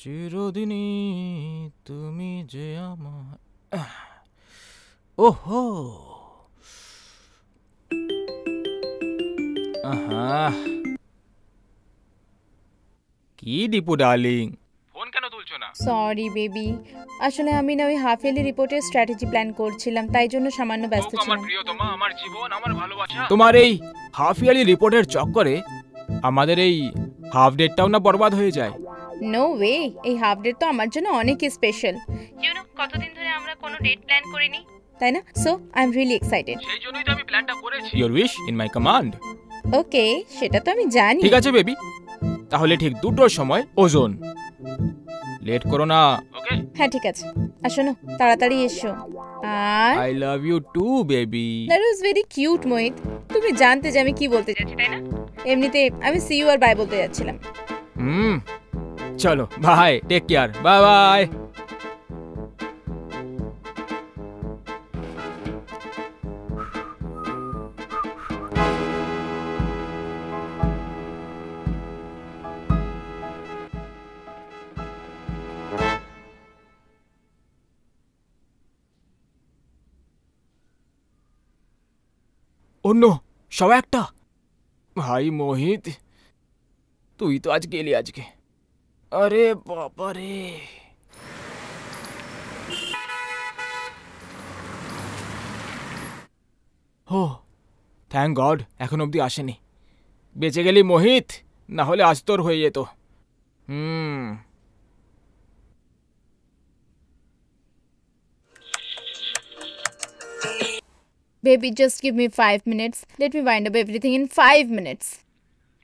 চিরদিনই তুমি যে আমার ওহো আহা কি দীপু ডার্লিং ফোন কেন তুলছো না? সরি বেবি, আসলে আমি না ওই হাফ ইয়ারলি রিপোর্টের স্ট্র্যাটেজি প্ল্যান করছিলাম, তাই জন্য সামান্য ব্যস্ত ছিলাম। আমার প্রিয়তমা, আমার জীবন, আমার ভালোবাসা, তোমার এই হাফ ইয়ারলি রিপোর্টের চক্করে আমাদের এই হাফ ডেটটাও না বরবাদ হয়ে যায়। নো ওয়ে, এই হাফ ডেট তো আমার জন্য অনেক স্পেশাল। ইউ নো, কতদিন ধরে আমরা কোনো ডেট প্ল্যান করিনি, তাই না? So I am really excited. সেই জন্যই তো আমি প্ল্যানটা করেছি। Your wish in my command. Okay, সেটা তো আমি জানি। ঠিক আছে বেবি, তাহলে ঠিক 2টোর সময় ওজন। লেট করো না, ওকে? হ্যাঁ ঠিক আছে, আসো না, তাড়াতাড়ি এসো। আর I love you too baby. That was very cute Mohit. তুমি জানতে যে আমি কি বলতে যাচ্ছি, তাই না? এমনিতে আমি সি ইউ আর বাই বলতে যাচ্ছিলাম। চলো bye, take care, bye bye. অন্য সব একটা ভাই মোহিত, তুই তো আজ গেলি আজকে। আরে বাবারে, হো থ্যাংক গড এখন অবধি আসেনি। বেঁচে গেলি মোহিত, না হলে আজ তোর হয়ে যেত। Baby, just give me 5 minutes. Let me wind up everything in 5 minutes.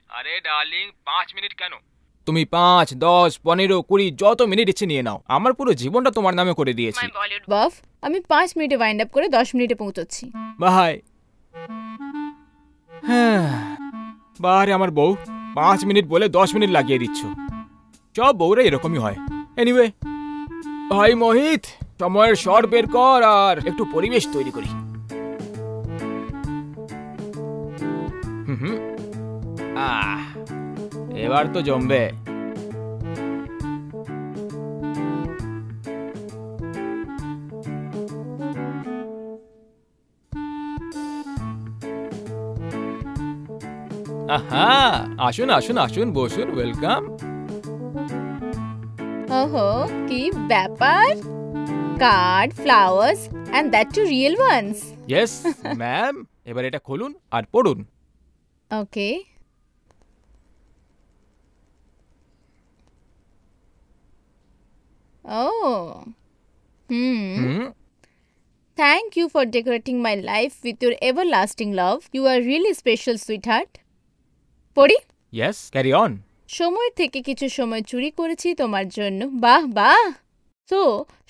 আরে ডার্লিং 5 মিনিট কেন? তুমি 5, 10, 15, 20 যত মিনিট ইচ্ছে নিয়ে নাও। আমার পুরো জীবনটা তোমার নামে করে দিয়েছি। My Bollywood buff, আমি 5 মিনিটে ওয়াইন্ড আপ করে 10 মিনিটে পৌঁছচ্ছি। বাই। হ্যাঁ বারে আমার বউ 5 মিনিট বলে 10 মিনিট লাগিয়ে দিচ্ছ। সব বউরা এরকমই হয়। এনিওয়ে ভাই মোহিত, সময়ের শর্ট বের কর আর একটু পরিবেশ তৈরি করি। এবার তো জমবে। আহা, আসুন আসুন আসুন, বসুন, ওয়েলকাম। ওহো, কি ব্যাপার! Card, flowers and that too real ones. Yes ma'am, এবার এটা খুলুন আর পড়ুন। ওকে। Oh. Thank you for decorating my life with your everlasting love. You are really special, sweetheart. পড়ি? Yes, carry on. সময় থেকে কিছু সময় চুরি করেছি তোমার জন্য। বাহ বাহ। তো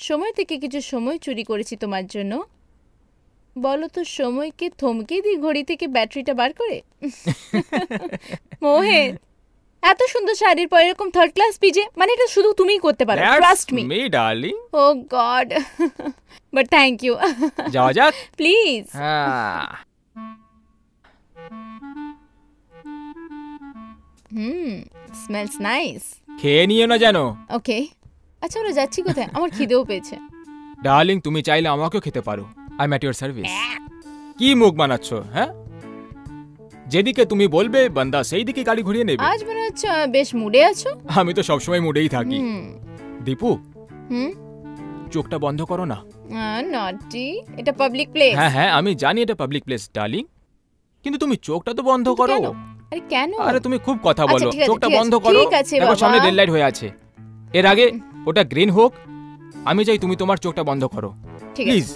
সময় থেকে কিছু সময় চুরি করেছি তোমার জন্য। বলো তো সময়কে থমকে দিই ঘড়ি থেকে ব্যাটারিটা বার করে? মোহিত, এত সুন্দর শাড়ির পর এরকম থার্ড ক্লাস পিজে, মানে এটা শুধু তুমিই করতে পারো। Trust me. Me darling. Oh God, but thank you. যাও যাক প্লিজ। Smells nice. খেয়ে নিও না জানো। ওকে, আচ্ছা আমরা যাচ্ছি কোথায়? আমার খিদেও পেয়েছে। ডার্লিং তুমি চাইলে আমাকেও খেতে পারো। I am at your service. কি মুখ বানাচ্ছ? হ্যাঁ, যেদিকে তুমি বলবে বান্দা সেই দিকে গাড়ি ঘুরিয়ে নেবে। আজ মনে হচ্ছে বেশ মুডে আছো। আমি তো সবসময় মুডেই থাকি। দীপু, চোখটা বন্ধ করো না। নটি, এটা পাবলিক প্লেস। হ্যাঁ হ্যাঁ আমি জানি এটা পাবলিক প্লেস ডার্লিং, কিন্তু তুমি চোখটা তো বন্ধ করো। আরে কেন? আরে তুমি খুব কথা বলো, চোখটা বন্ধ করো। ঠিক আছে দেখো বাবা, সামনে রেড লাইট হয়ে আছে, এর আগে ওটা গ্রিন হোক। আমি চাই তুমি তোমার চোখটা বন্ধ করো প্লিজ।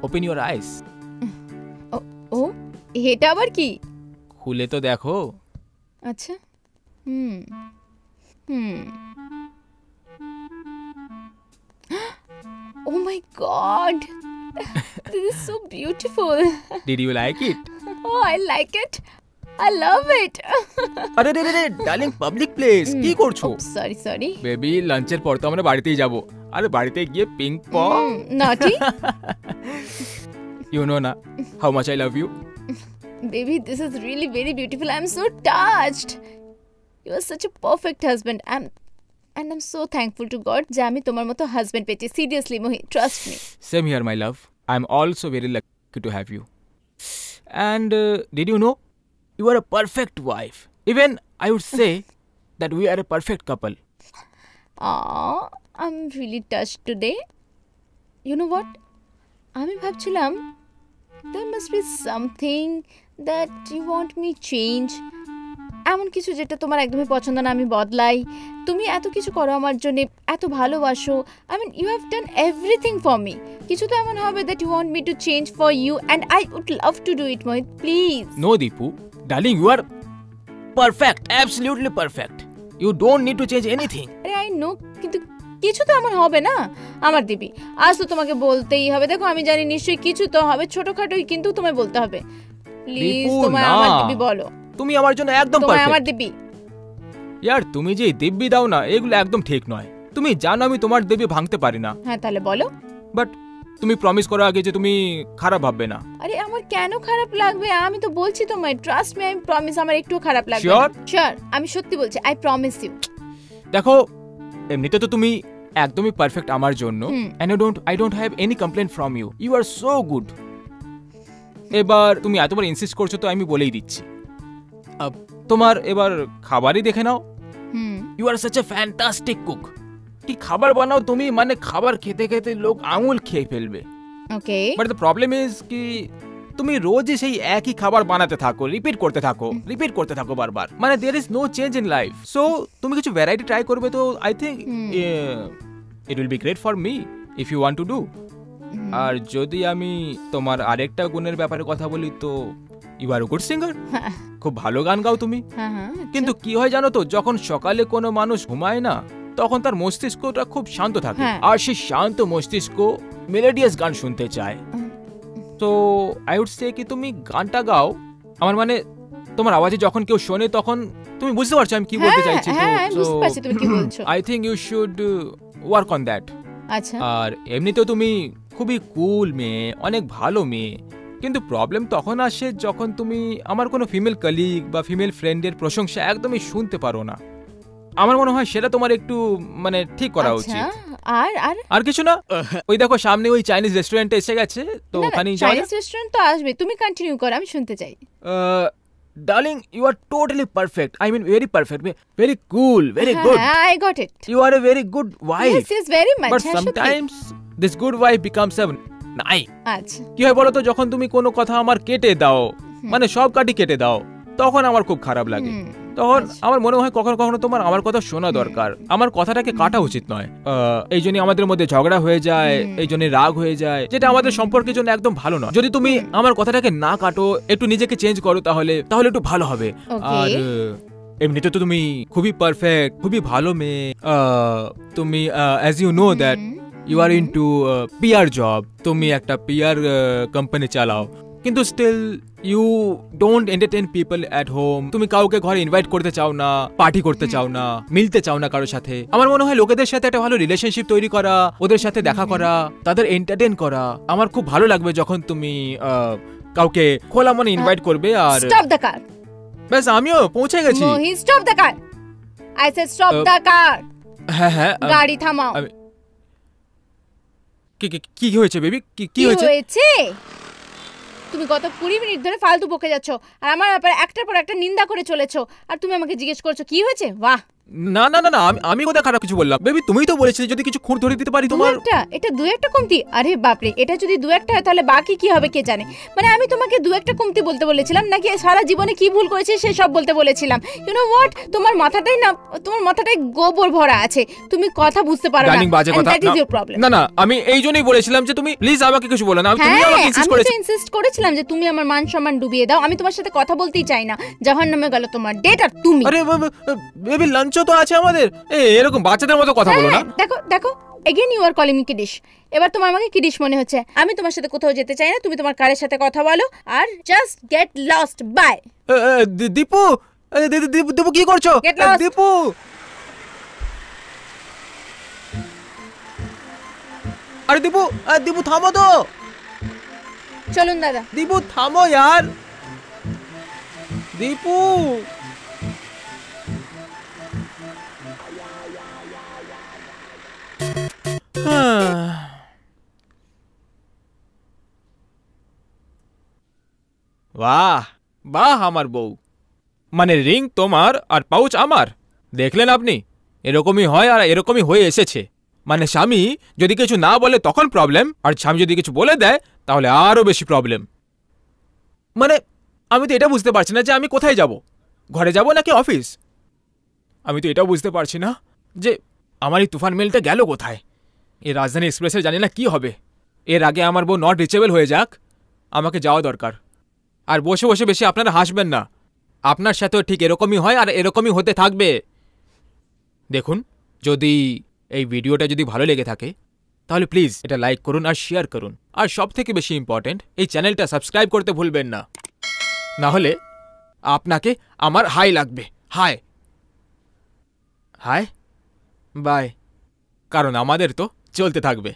Open your eyes. ও, এটা আবার কি? খুলে তো দেখো। আচ্ছা। Oh my god, this is so beautiful. Did you like it? Oh, I like it. I love it. আরে রে রে ডার্লিং, পাবলিক প্লেস কি করছো? সরি সরি বেবি, লাঞ্চের পর তো আমরা বাড়িতেই যাব। আরে বাড়িতে গিয়ে পিং পং। নটি। You know na how much I love you. Baby, this is really very beautiful. I'm so touched. You are such a perfect husband and I'm so thankful to God যে আমি তোমার মতো husband পেয়েছি। Seriously Mohit, trust me. Same here, my love. I'm also very lucky to have you. And did you know you are a perfect wife? Even I would say that we are a perfect couple. Aww, I'm really touched today. You know what? আমি ভাবছিলাম there must be something that you want me change. এমন কিছু যেটা তোমার একদমই পছন্দ না আমি বদলাই। তুমি এত কিছু করো আমার জন্য, এত ভালোবাসো। I mean you have done everything for me. কিছু তো এমন হবে that you want me to change for you and I would love to do it, Mohit, please. No, Deepu. Darling, you are perfect. Absolutely perfect. You don't need to change anything. আরে I know, কিন্তু কিছু তো এমন হবে না আমার দিবি। আজ তো তোমাকে বলতেই হবে। দেখো আমি জানি নিশ্চয়ই কিছু তো হবে, ছোটখাটোই, কিন্তু তোমায় বলতে হবে। প্লিজ তোমায় আমার দিবি বলো। তুমি আমার জন্য একদম তোমায় পারফেক্ট। আমার দিবি। यार তুমি যে দিব্যি দাও না, এগুলো একদম ঠিক নয়। তুমি জানো আমি তোমার দিব্যি ভাঙতে পারি না। হ্যাঁ তাহলে বলো। বাট তুমি প্রমিস করো আগে যে তুমি খারাপ ভাববে না। আরে আমার কেন খারাপ লাগবে? আমি তো বলছি তোমায়, ট্রাস্ট মি, আই প্রমিস আমার একটু খারাপ লাগবে। শিওর, আমি সত্যি বলছি, আই প্রমিস ইউ। দেখো এমনিতে তো তুমি একদমই পারফেক্ট আমার জন্য, and I don't have any complain from you. You are so good. এবার তুমি এতবার ইনসিস্ট করছো তো আমি বলেই দিচ্ছি। তোমার এবার খাবারই দেখে নাও। You are such a fantastic cook. কি খাবার বানাও তুমি, মানে খাবার খেতে খেতে লোক আঙুল খেয়ে ফেলবে। ওকে, বাট দ্য প্রবলেম ইজ কি তুমি রোজই সেই একই খাবার বানাতে থাকো, রিপিট করতে থাকো বারবার, মানে there is no change in life. So তুমি কিছু ভ্যারাইটি ট্রাই করবে তো I think it will be great for me if you want to do. আর যদি আমি তোমার আরেকটা গুণের ব্যাপারে কথা বলি তো you are a good singer. খুব ভালো গান গাও তুমি। কিন্তু কি হয় জানো তো, যখন সকালে কোনো মানুষ ঘুমায় না তখন তার মস্তিষ্কটা খুব শান্ত থাকে, আর সেই শান্ত মস্তিষ্ক মেলোডিয়াস গান শুনতে চায়। তো আই উড সে কি তুমি গানটা গাও। আমার মানে তোমার আওয়াজে যখন কেউ শোনে তখন তুমি বুঝতে পারছো আমি কি বলতে চাইছি। I think you should work on that. আচ্ছা। আর এমনিতেও তুমি খুবই কুল মেয়ে, অনেক ভালো মেয়ে, কিন্তু প্রবলেম তখন আসে যখন তুমি আমার কোনো ফিমেল কলিগ বা ফিমেল ফ্রেন্ডের প্রশংসা একদমই শুনতে পারো না। আমার মনে হয় সেটা তোমার একটু মানে ঠিক করা উচিত। আর কিছু না, ওই দেখো সামনে ওই চাইনিজ রেস্টুরেন্টে এসে গেছে, তো ওখানে চাইনিজ রেস্টুরেন্ট তো আসবে, তুমি কন্টিনিউ করো, আমি শুনতে চাই। Darling, you are totally perfect. I mean, very perfect. Very cool, very good. I got it. You are a very good wife. Yes, very much. But sometimes this good wife becomes a knife. আচ্ছা। কি হয় বলো তো, যখন তুমি কোনো কথা আমার কেটে দাও, মানে সব কাটি কেটে দাও, তখন আমার খুব খারাপ লাগে। তখন আমার মনে হয় কখনো কখনো তোমার আমার কথা শোনা দরকার, আমার কথাটাকে কাটা উচিত নয়। এই জন্য আমাদের মধ্যে ঝগড়া হয়ে যায়, এই জন্য রাগ হয়ে যায়, যেটা আমাদের সম্পর্কের জন্য একদম ভালো নয়। যদি তুমি আমার কথাটাকে না কাটো, একটু নিজেকে চেঞ্জ করো, তাহলে একটু ভালো হবে। আর এমনিতে তো তুমি খুবই পারফেক্ট, খুবই ভালো মেয়ে। তুমি as you know that you are into PR job, তুমি একটা পিআর কোম্পানি চালাও, কিন্তু still you don't entertain people at home. তুমি কাউকে ঘরে ইনভাইট করতে চাও না, পার্টি করতে চাও না, মিলতে চাও না কারোর সাথে। আমার মনে হয় লোকেদের সাথে একটা ভালো রিলেশনশিপ তৈরি করা, ওদের সাথে দেখা করা, তাদের এন্টারটেইন করা আমার খুব ভালো লাগবে যখন তুমি কাউকে খোলা মনে ইনভাইট করবে। আর স্টপ দ্য কার। ব্যাস আমিও পৌঁছে গেছি। Mohit, stop the car. I said stop the car. হ্যাঁ, গাড়ি থামাও। কি হয়েছে বেবি? কি হয়েছে? তুমি গত 20 মিনিট ধরে ফালতু বকে যাচ্ছ আর আমার ব্যাপারে একটার পর একটা নিন্দা করে চলেছো, আর তুমি আমাকে জিজ্ঞেস করছো কি হয়েছে। বাহ, না না না না, আমি কোথায় খারাপ কিছু বললাম? বেবি তুমিই তো বলেছিলে যদি কিছু খুঁড় ধরে দিতে পারি তোমার। এটা দু একটা কমতি? আরে বাপরে, এটা যদি দু একটা হয় তাহলে বাকি কি হবে কে জানে। মানে আমি তোমাকে দু একটা কমতি বলতে বলেছিলাম নাকি সারা জীবনে কি ভুল করেছে সে সব বলতে বলেছিলাম? ইউ নো হোয়াট, তোমার মাথাটাই গোবর ভরা আছে, তুমি কথা বুঝতে পারো না। That is your problem. না না, আমি এই জন্যই বলেছিলাম যে তুমি প্লিজ আমাকে কিছু বলো না। তুমি আমাকে ইনসিস্ট করেছিলাম যে তুমি আমার মান সম্মান ডুবিয়ে দাও। আমি তোমার সাথে কথা বলতেই চাই না। জাহান্নামে গেল তোমার ডেট আর তুমি। আরে বেবি লাঞ্চ তো আছে আমাদের, এরকম বাচ্চাদের মতো কথা বলো না। দেখো again you are calling me kiddish. এবার তোমার আমাকে কিডিশ মনে হচ্ছে। আমি তোমার সাথে কোথাও যেতে চাই না, তুমি তোমার কারের সাথে কথা বলো আর just get lost. Bye. Dipu, Dipu কি করছো? দীপু, আরে দীপু থামো তো। চলুন দাদা। দীপু থামো यार। দীপু বাহ বাহ আমার বউ, মানে রিং তোমার আর পাউচ আমার। দেখলেন আপনি, এরকমই হয় আর এরকমই হয়ে এসেছে। মানে স্বামী যদি কিছু না বলে তখন প্রবলেম, আর স্বামী যদি কিছু বলে দেয় তাহলে আরও বেশি প্রবলেম। মানে আমি তো এটা বুঝতে পারছি না যে আমি কোথায় যাব, ঘরে যাব নাকি অফিস। আমি তো এটাও বুঝতে পারছি না যে আমার এই তুফান মেলটা গেল কোথায়। এই রাজধানী এক্সপ্রেসের জানি না কি হবে। এর আগে আমার বউ নট রিচেবল হয়ে যাক, আমাকে যাওয়া দরকার। আর বসে বসে বেশি আপনারা হাসবেন না, আপনার সাথেও ঠিক এরকমই হয় আর এরকমই হতে থাকবে। দেখুন, যদি এই ভিডিওটা যদি ভালো লেগে থাকে তাহলে প্লিজ এটা লাইক করুন আর শেয়ার করুন, আর সব থেকে বেশি ইম্পর্টেন্ট এই চ্যানেলটা সাবস্ক্রাইব করতে ভুলবেন না, না হলে আপনাকে আমার হাই লাগবে। হাই হাই বাই, কারণ আমাদের তো চলতে থাকবে।